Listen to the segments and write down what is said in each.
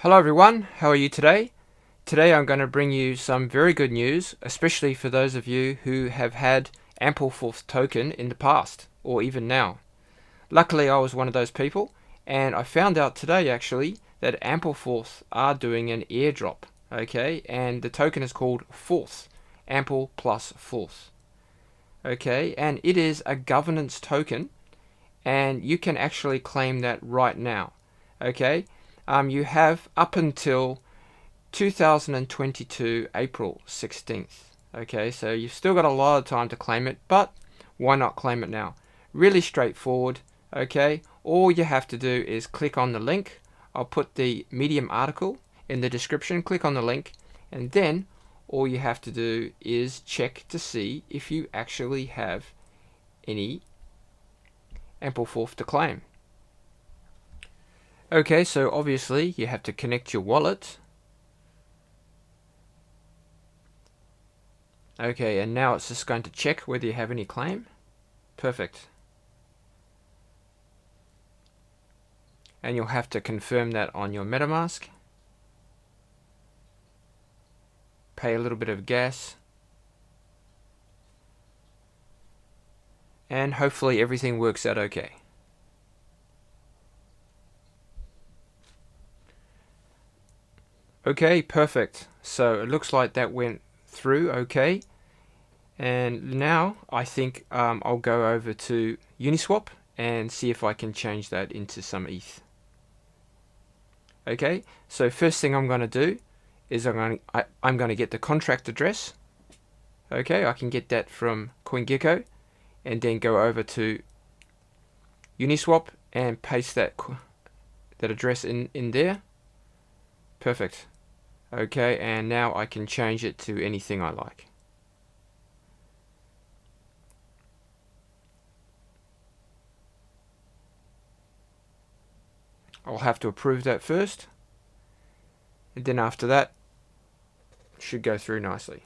Hello everyone, how are you today? Today I'm going to bring you some very good news, especially for those of you who have had Ampleforth token in the past, or even now. Luckily I was one of those people, and I found out today actually that Ampleforth are doing an airdrop, okay, and the token is called FORTH Ampleforth Forth, okay, and it is a governance token, and you can actually claim that right now, okay. You have up until 2022 April 16th. Okay, so you've still got a lot of time to claim it, but why not claim it now? Really straightforward. Okay, all you have to do is click on the link. I'll put the Medium article in the description. Click on the link, and then all you have to do is check to see if you actually have any Ampleforth to claim. Okay, so obviously you have to connect your wallet. Okay, and now it's just going to check whether you have any claim. Perfect. And you'll have to confirm that on your MetaMask. Pay a little bit of gas. And hopefully everything works out okay. Okay, perfect. So it looks like that went through okay. And now I think I'll go over to Uniswap and see if I can change that into some ETH. Okay, so first thing I'm going to do is I'm going to get the contract address. Okay, I can get that from CoinGecko, and then go over to Uniswap and paste that address in there. Perfect. Okay, and now I can change it to anything I like. I'll have to approve that first, and then after that it should go through nicely.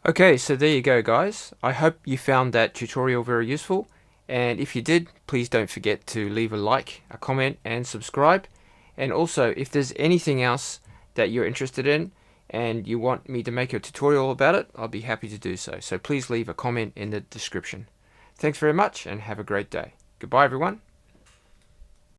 Okay, so there you go guys. I hope you found that tutorial very useful, and if you did, please don't forget to leave a like, a comment and subscribe. And also, if there's anything else that you're interested in and you want me to make a tutorial about it, I'll be happy to do so. So please leave a comment in the description. Thanks very much and have a great day. Goodbye everyone.